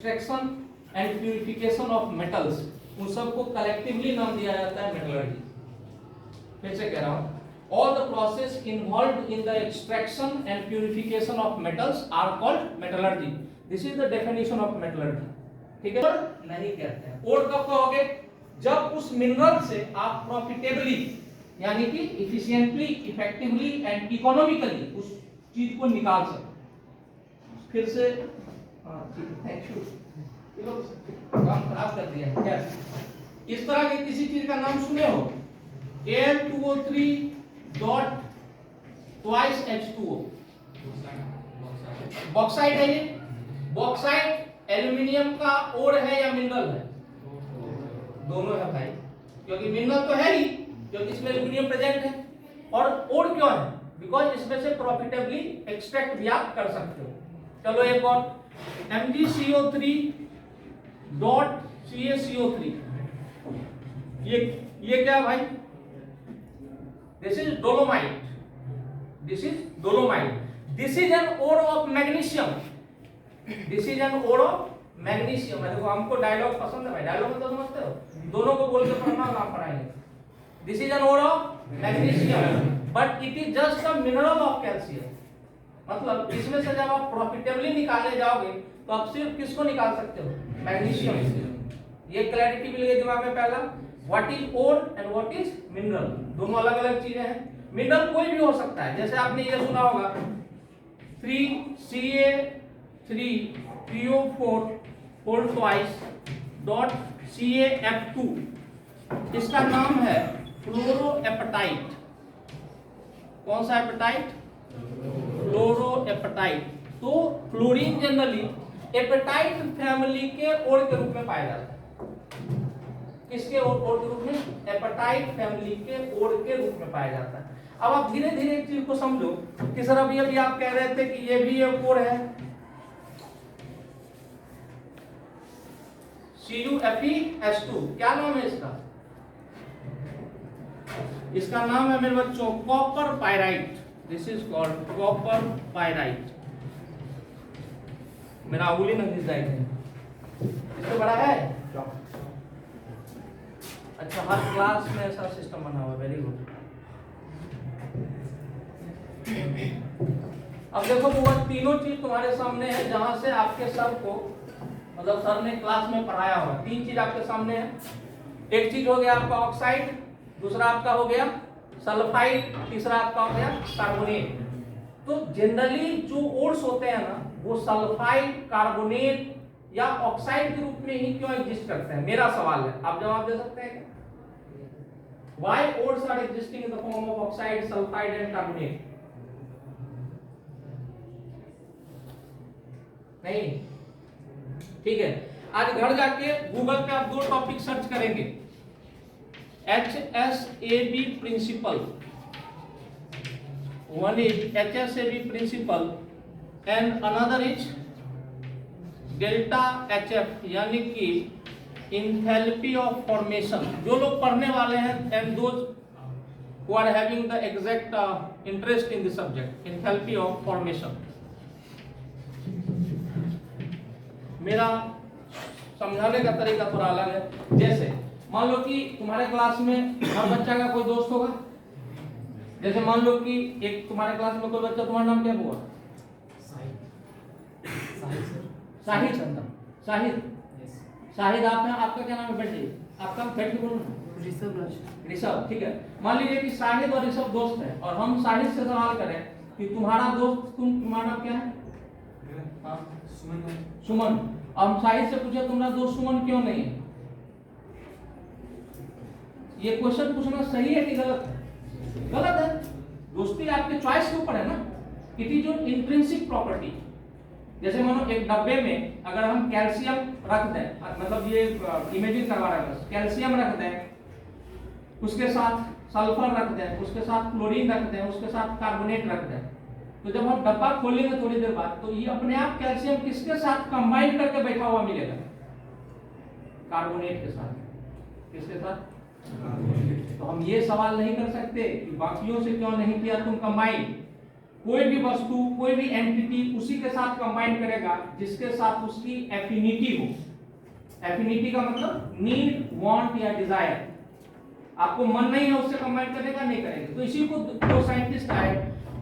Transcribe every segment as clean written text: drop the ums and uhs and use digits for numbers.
Extraction and purification of metals, उन सबको collectively नाम दिया जाता है मेटलर्जी। फिर से कह रहा हूं, all the process involved in the extraction and purification of metals are called metallurgy. This is the definition of metallurgy. ठीक है, नहीं कहते हैं। और कब कहोगे? जब उस मिनरल से आप प्रॉफिटेबली यानी कि इफिशिएंटली, इफेक्टिवली एंड इकोनॉमिकली उस चीज को निकाल सको। फिर से थैंक यू, काम खराब कर दिया क्या? इस तरह की किसी चीज का नाम सुने हो? Al2O3 dot twice H2O, bauxite है ये। बॉक्साइट एल्यूमिनियम का ओर है या मिनरल है? दोनों है भाई, क्योंकि मिनरल तो है ही, क्योंकि इसमें एल्यूमिनियम प्रेजेंट है। और ओर क्यों है? बिकॉज इसमें से प्रॉफिटेबली एक्सट्रैक्ट भी आप कर सकते हो। चलो एक और, MgCO3 डॉट CaCO3, ये क्या है भाई? This is dolomite, this is dolomite, this is an ore of magnesium, this is an ore of magnesium. देखो हमको डायलॉग पसंद है भाई, डायलॉग में तो समझते हो, दोनों को बोल के पढ़ना नाम पढ़ाएंगे। This is an ore of magnesium but it is just a mineral of calcium. मतलब इसमें से जब आप प्रॉफिटेबली निकाले जाओगे तो आप सिर्फ किसको निकाल सकते हो? मैग्नीशियम। ये क्लैरिटी मिल गई दिमाग में। पहला, what is ore and what is mineral, दोनों अलग अलग चीजें हैं। मिनरल कोई भी हो सकता है, जैसे आपने ये सुना होगा 3Ca3PO4 whole twice dot CaF2, इसका नाम है फ्लोरोएपेटाइट। कौन सा एपेटाइट? फ्लोरोएपेटाइट। तो फ्लोरीन जनरली एपेटाइट फैमिली के ओर के रूप में पाया जाता है। किसके ओर के रूप में? एपेटाइट फैमिली के ओर के रूप में पाया जाता है। अब आप धीरे धीरे एक चीज को समझो कि सर अभी आप कह रहे थे कि ये भी एक ओर है, CuFeS2, क्या नाम है इसका? इसका नाम है मेरे बच्चों copper pyrite. This is called copper pyrite. मेरा अंगुली न घिस जाएगा, इससे बड़ा है। अच्छा, हर क्लास में ऐसा सिस्टम बना हुआ है, वेरी गुड। अब देखो वो तीनों चीज तुम्हारे सामने है, जहां से आपके सर को, मतलब सर ने क्लास में पढ़ाया हुआ, तीन चीज आपके सामने है। एक चीज हो गया आपका ऑक्साइड, दूसरा आपका हो गया सल्फाइड, तीसरा आपका हो गया कार्बोनेट। तो जनरली जो ओर्स होते हैं ना, वो सल्फाइड, कार्बोनेट या ऑक्साइड के रूप में ही क्यों एग्जिस्ट करते हैं? मेरा सवाल है, आप जवाब दे सकते हैं क्या? Why ores are existing in the form of oxide, sulfide and carbonate? नहीं, ठीक है। आज घर जाके गूगल पे आप दो टॉपिक सर्च करेंगे, HSAB principle, one is HSAB principle and another is delta HF यानी कि इंथैल्पी ऑफ फॉर्मेशन। जो लोग पढ़ने वाले हैं and those who are having the exact interest in the subject, enthalpy of formation. मेरा समझाने का तरीका थोड़ा अलग है। जैसे मान लो कि तुम्हारे क्लास में हर बच्चा का कोई दोस्त होगा। जैसे मान लो कि एक तुम्हारे क्लास में कोई बच्चा, तुम्हारा नाम क्या हुआ? साहिद चंदन, साहिद, शाहिद आप हैं, आपका क्या नाम है? बेटे, आपका बैठ के बोलो। ऋषभ, ठीक है। मान लीजिए कि शाहिद और ऋषभ दोस्त हैं, और हम शाहिद से सवाल करें कि तुम्हारा दोस्त, तुम्हारा नाम क्या है? सुमन। हम शाहिद से पूछे तुम्हारा दोस्त सुमन क्यों नहीं है? ये क्वेश्चन पूछना सही है कि गलत है? गलत है। दोस्ती आपके चॉइस के ऊपर है ना। It is your intrinsic property. जैसे मानो एक डब्बे में अगर हम कैल्शियम रख दें, मतलब ये इमेजिन करवा रहे हैं, कैल्शियम रख दें, उसके साथ सल्फर रख दें, उसके साथ क्लोरीन रख दें, उसके साथ कार्बोनेट रख दें, तो जब हम डब्बा खोलेंगे थोड़ी देर बाद, तो ये अपने आप कैल्शियम किसके साथ कंबाइन करके बैठा हुआ मिलेगा? कार्बोनेट के साथ। किसके साथ? तो हम ये सवाल नहीं कर सकते कि बाकियों से क्यों नहीं किया तुम कंबाइन। कोई भी वस्तु, कोई भी एंटिटी उसी के साथ कंबाइन करेगा जिसके साथ उसकी एफिनिटी हो। एफिनिटी का मतलब नीड, वांट या डिजायर। आपको मन नहीं है उससे कंबाइन करने का, नहीं करेंगे। तो इसी को दो साइंटिस्ट आए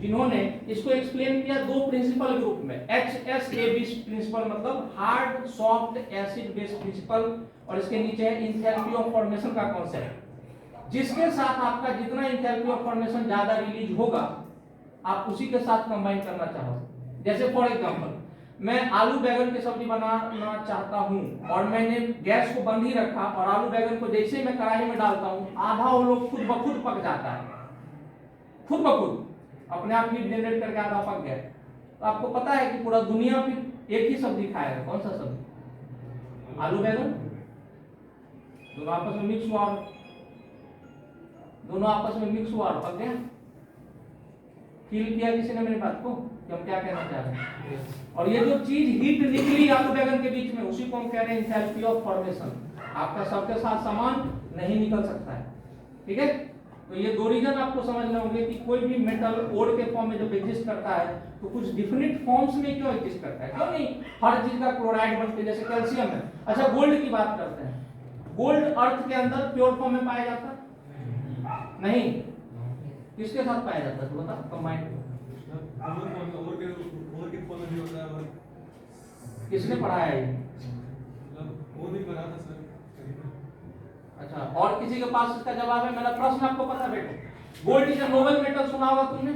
जिन्होंने इसको एक्सप्लेन किया दो प्रिंसिपल ग्रुप में, HSAB प्रिंसिपल मतलब hard soft acid base principle, और इसके नीचे है इंथैल्पी ऑफ फॉर्मेशन का कॉन्सेप्ट। जिसके साथ आपका जितना इंथैल्पी ऑफ फॉर्मेशन ज्यादा रिलीज होगा आप उसी के साथ कंबाइन करना चाहो। जैसे फॉर एग्जांपल मैं आलू बैगन की सब्जी बनाना चाहता हूं और मैंने गैस को बंद ही रखा और आलू बैगन को जैसे मैं कढ़ाई में डालता हूं आधा वो लोग खुद ब खुद पक जाता है, खुद ब खुद अपने आप हीट जनरेट करके आधा पक गया। तो आपको पता है कि पूरा दुनिया फिर एक ही सब्जी खाएगा। कौन सा सब्जी? आलू बैगन। दोनों आपस में मिक्स हुआ, दोनों आपस में मिक्स हुआ और पक गया। फील किया किसी ने मेरी बात को कि हम क्या कहना चाह रहे हैं? और ये जो चीज हीट निकली आलू बैगन के बीच में उसी को हम कह रहे हैं एंथैल्पी ऑफ फॉर्मेशन। आपका सबके साथ समान नहीं निकल सकता है, ठीक है। तो ये दो रीजन आपको समझने होंगे कि कोई भी मेटल ओड के फॉर्म में जब एग्जिस्ट करता है तो कुछ डिफिनिट फॉर्म्स में क्यों एग्जिस्ट करता है, क्यों नहीं हर चीज का क्लोराइड बनते जैसे कैल्शियम है। अच्छा गोल्ड की बात करते हैं, गोल्ड अर्थ के अंदर प्योर फॉर्म में पाया जाता है? नहीं, किसके साथ पाया जाता है? तो बता, कंबाइंड। किसने पढ़ाया ये? वो नहीं पढ़ा था सर। अच्छा, और किसी के पास इसका जवाब है? मेरा प्रश्न आपको पता बेटो, gold is a Nobel metal सुना होगा तुमने,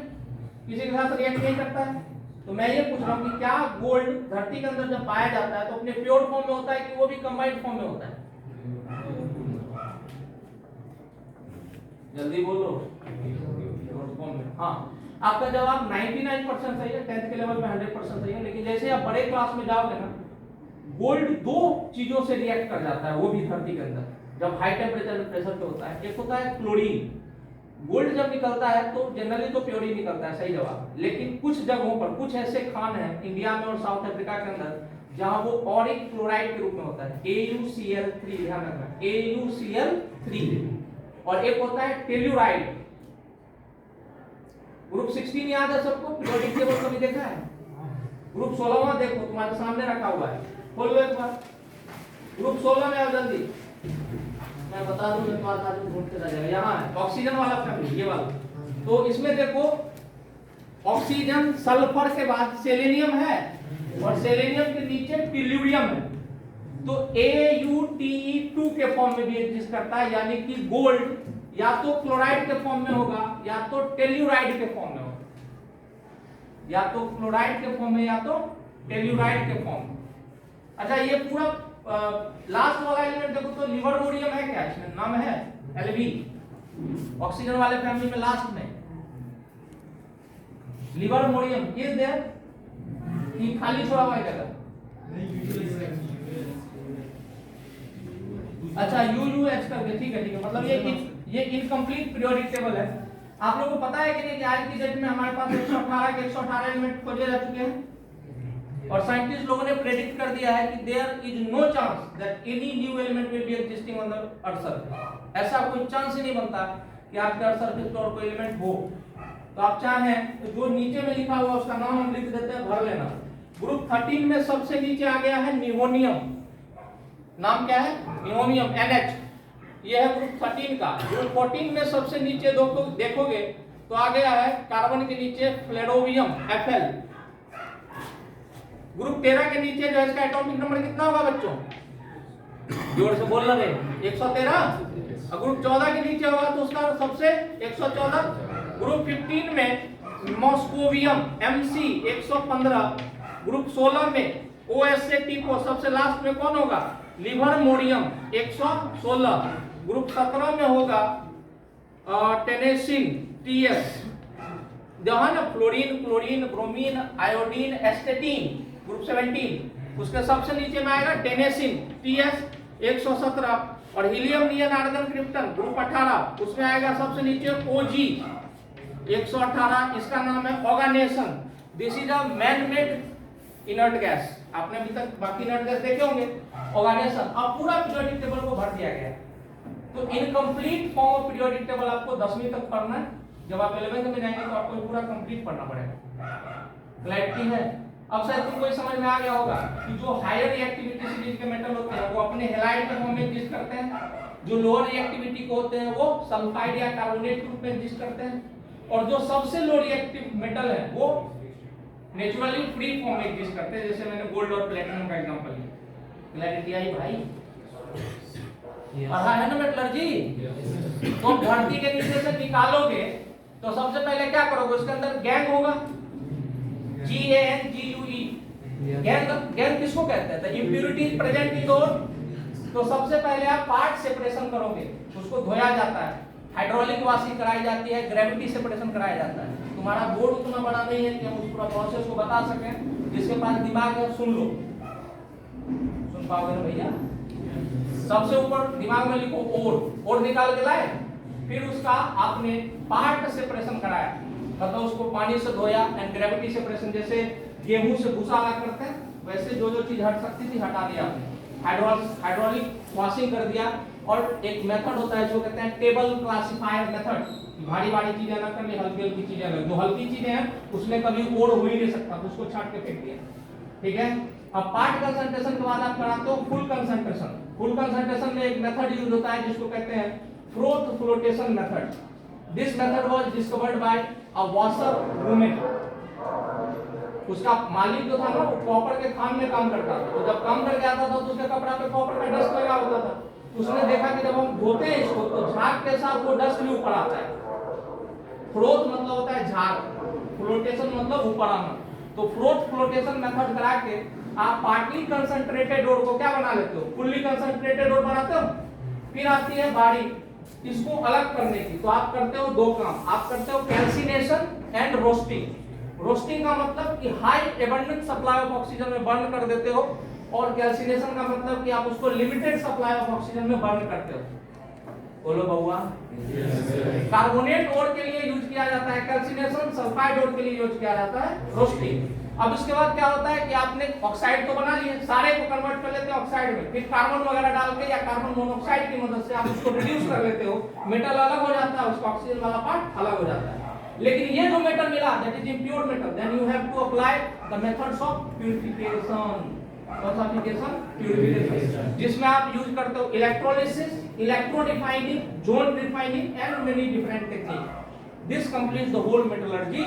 किसी के साथ रिएक्ट नहीं करता है। तो मैं ये पूछ रहा हूँ कि क्या गोल्ड धरती के अंदर जब पाया जाता है तो अपने प्योर फॉर्म में होता है कि वो भी कंबाइंड फॉर्म में होता है? जल्दी बोलो। प्योर फॉर्म में। हाँ, आपका जवाब 99% सही है, 10th के लेवल में 100% सही है। लेकिन जैसे आप बड़े क्लास में जाओगे ना, गोल्ड दो चीजों से रिएक्ट कर जाता है, वो भी धरती के अंदर जब हाई टेम्परेचर में प्रेशर पे होता है। एक होता है क्लोरीन। गोल्ड जब निकलता है तो जनरली तो प्योर ही निकलता है, सही जवाब। लेकिन कुछ जगहों पर कुछ ऐसे खान हैं इंडिया में और साउथ अफ्रीका के अंदर जहां वो ऑरिक क्लोराइड के रूप में होता है, AuCl3, ध्यान रखना AuCl3। और एक होता है टेल्यूराइड। ग्रुप 16 याद है सबको? पीरियोडिक टेबल कभी देखा है? ग्रुप 16वां देखो, तुम्हारे सामने रखा हुआ है, खोल लो एक बार। ग्रुप 16 में आओ जल्दी, मैं बता दूं तो तुम्हारे साथ ढूंढते रह जाएगा। यहाँ है ऑक्सीजन वाला फैमिली, ये वाला। तो इसमें देखो ऑक्सीजन, सल्फर के बाद सेलेनियम है और सेलेनियम के नीचे टेल्यूरियम है। तो AuTe2 के फॉर्म में भी एग्जिस्ट करता है, यानी कि गोल्ड या तो क्लोराइड के फॉर्म में होगा या तो टेल्यूराइड के फॉर्म में होगा, या तो क्लोराइड के फॉर्म में या तो टेल्यूराइड के फॉर्म में। अच्छा, ये पूरा लास्ट वाला एलिमेंट देखो तो लिवर्मोरियम है क्या? इसमें नाम है Lv, ऑक्सीजन वाले फैमिली में लास्ट में लिवर्मोरियम इज देयर कि खाली छोड़ा हुआ है जगह? अच्छा, UUH करके, ठीक है ठीक है। मतलब ये इनकम्प्लीट पीरियोडिक टेबल है। आप लोगों को पता है कि नहीं कि आज की डेट में हमारे पास 118 के 118 एलिमेंट खोजे जा चुके हैं और साइंटिस्ट लोगों ने प्रेडिक्ट कर दिया है कि there is no chance that any new element will be existing on the earth surface. ऐसा कोई चांस ही नहीं बनता कि आपके अर्थ सरफेस पर और कोई एलिमेंट हो। तो आप चाहें तो जो नीचे में लिखा हुआ उसका नाम हम लिख देते हैं, भर लेना। ग्रुप 13 में सबसे नीचे आ गया है नियोनियम। नाम क्या है? नियोनियम, NH। ये है ग्रुप 13 का। ग्रुप 14 में सबसे नीचे देखोगे तो आ गया है कार्बन के नीचे फ्लेरोवियम, Fl। ग्रुप 13 के नीचे जो है इसका एटॉमिक नंबर कितना होगा बच्चों? जोर से बोलना रे, 113। और ग्रुप 14 के नीचे होगा तो उसका सबसे 114। ग्रुप 15 में मॉस्कोवियम, Mc 115। ग्रुप 16 में OH से टिपो सबसे लास्ट में कौन होगा? लिवर्मोरियम 116। ग्रुप 17 में होगा टेनेसिन, TS। जहां ना fluorine, chlorine, bromine, iodine, एस्टेटीन। Group 17 उसके सबसे नीचे में आएगा टेनेसिन, TS 117। और हीलियम, नियन, आर्गन, क्रिप्टन ग्रुप 18 उसमें आएगा सबसे नीचे OG 118। इसका नाम है oganesson. This is a man made inert gas. आपने अभी तक बाकी इनर्ट गैस देखे होंगे। ऑर्गेनेशन। अब पूरा पीरियोडिक टेबल को भर दिया गया। तो incomplete form of periodic table आपको 10वीं तक पढ़ना है। जब आप 11th में जाएंगे तो आपको पूरा कंप्लीट पढ़ना पड़ेगा। क्लैरिटी है? अब शायद तुमको ये समझ में आ गया होगा कि जो हायर रिएक्टिविटी सीरीज के मेटल होते हैं वो अपने हैलाइड के फॉर्म में एग्जिस्ट करते हैं, जो लोअर रिएक्टिविटी को होते हैं वो सल्फाइड या कार्बोनेट के रूप में एग्जिस्ट करते हैं, और जो सबसे लो रिएक्टिव मेटल है वो नेचुरली फ्री फॉर्म में एग्जिस्ट करते हैं, जैसे मैंने गोल्ड और प्लेटिनम का एग्जांपल लिया। क्लैरिटी आई भाई? पढ़ा है ना मेटलर्जी? तो धरती के नीचे से निकालोगे तो सबसे पहले क्या करोगे, उसके अंदर गैंग होगा, GANGUE। गैंग किसको कहते हैं? इम्प्यूरिटीज प्रेजेंट इन ओर। तो सबसे पहले आप पार्ट सेपरेशन करोगे, उसको धोया जाता है, हाइड्रोलिक वॉशिंग कराई जाती है, ग्रेविटी सेपरेशन कराया जाता है। तुम्हारा बोर्ड उतना बड़ा नहीं है कि हम उस पूरा प्रोसेस को बता सकें। जिसके पास दिमाग है सुन लो, सुन पाओगे ना भैया? सबसे ऊपर दिमाग में लिखो और निकाल के लाए, फिर उसका आपने पार्ट सेपरेशन कराया, मतलब उसको पानी से धोया एंड ग्रेविटी सेपरेशन, जैसे गेहूं से भूसा अलग करते हैं वैसे जो जो चीज हट सकती थी हटा दिया आपने, हाइड्रोलिक वॉशिंग कर दिया। और एक मेथड होता है जो कहते हैं टेबल क्लासिफायर मेथड, भारी भारी चीजें अलग कर ली, हल्की हल्की चीजें अलग। जो हल्की चीजें हैं उसमें कभी ओड हो ही नहीं सकता, तो उसको छाट के फेंक दिया, ठीक है। अब पार्ट कंसंट्रेशन के बाद आप कराते हो फुल कंसंट्रेशन। फुल कंसंट्रेशन में एक मेथड यूज होता है जिसको कहते हैं froth flotation method. This method was discovered by a washer woman. उसका मालिक जो था ना वो कॉपर के खान में काम करता था, तो जब काम करके आता था तो उसके कपड़ा पे कॉपर का डस्ट लगा होता था। उसने देखा कि जब हम धोते हैं इसको तो झाग के साथ वो डस्ट भी ऊपर आता है। फ्रोथ मतलब होता है झाग, फ्लोटेशन मतलब ऊपर आना। तो फ्रोथ फ्लोटेशन मेथड करा के आप पार्टली कंसंट्रेटेड ओर को क्या बना लेते हो, फुल्ली कंसंट्रेटेड ओर बनाते हो। फिर आती है बारी इसको अलग करने की, तो आप करते हो दो काम। आप करते हो कैल्सिनेशन एंड रोस्टिंग। रोस्टिंग का मतलब कि high abundant supply of oxygen में बर्न कर देते हो, और कैल्सिनेशन का मतलब कि आप उसको लिमिटेड सप्लाई ऑफ ऑक्सीजन में बर्न करते हो। बोलो बउआ। कार्बोनेट ओर के लिए यूज किया जाता है कैल्सिनेशन, सल्फाइड ओर के लिए यूज किया जाता है रोस्टिंग। अब इसके बाद क्या होता है कि आपने ऑक्साइड तो बना लिए, सारे को कन्वर्ट कर लेते हैं ऑक्साइड में, फिर कार्बन वगैरह डाल के या कार्बन मोनोऑक्साइड की मदद से आप उसको रिड्यूस कर लेते हो, मेटल अलग हो जाता है, उसका ऑक्सीजन वाला पार्ट अलग हो जाता है। लेकिन ये जो मेटल मिला that is impure metal, then you have to apply the methods of purification. Purification जिसमें आप यूज करते हो electrolysis, electro refining, zone refining and many different technique. This completes the whole metallurgy.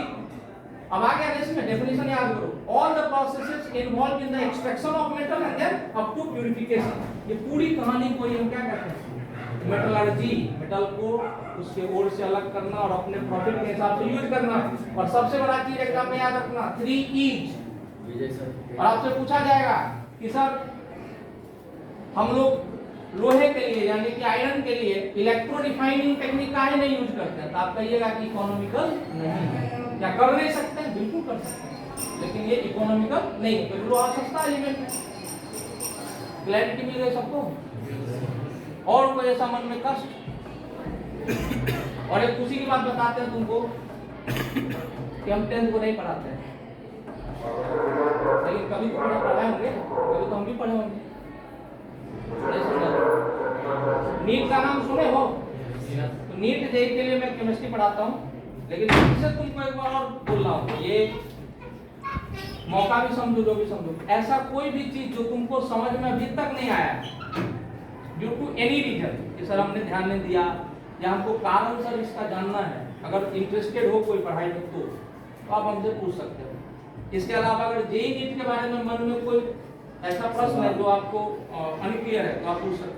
अब आ गया इसमें डेफिनेशन याद करो। All the processes involve in the extraction of metal and then up to purification. ये पूरी कहानी को हम क्या कहते हैं, मेटलर्जी। मेटल को उसके ओर से अलग करना और अपने प्रॉफिट के हिसाब से यूज करना। और सबसे बड़ा चीज एग्जाम में याद रखना 3 E's। और आपसे पूछा जाएगा कि सर हम लोग लोहे के लिए यानी कि आयरन के लिए इलेक्ट्रो रिफाइनिंग टेक्निक काहे नहीं यूज करते हैं, तो आप कहिएगा कि इकोनॉमिकल नहीं है। क्या कर नहीं सकते हैं? बिल्कुल कर सकते हैं, लेकिन ये इकोनॉमिकल नहीं है क्योंकि लोहा सस्ता एलिमेंट है। क्लैरिटी मिल गई सबको? और कोई ऐसा मन में कष्ट? और एक खुशी की बात बताते हैं तुमको कि हम 10th को नहीं पढ़ाते हैं, लेकिन कभी तो पढ़ाए होंगे, कभी तो हम भी पढ़े होंगे। नीट का नाम सुने हो? तो नीट जेईई के लिए मैं केमिस्ट्री पढ़ाता हूँ, लेकिन इससे तुमको एक बार और बोल रहा हूँ, ये मौका भी समझो जो भी समझो, ऐसा कोई भी चीज जो तुमको समझ में अभी तक नहीं आया ड्यू टू एनी रीजन कि सर हमने ध्यान नहीं दिया या हमको कारण सर इसका जानना है, अगर इंटरेस्टेड हो कोई पढ़ाई में तो आप हमसे पूछ सकते हो। इसके अलावा अगर जेईई नीट के बारे में मन में कोई ऐसा प्रश्न है जो आपको अनक्लियर है तो आप पूछ सकते हैं।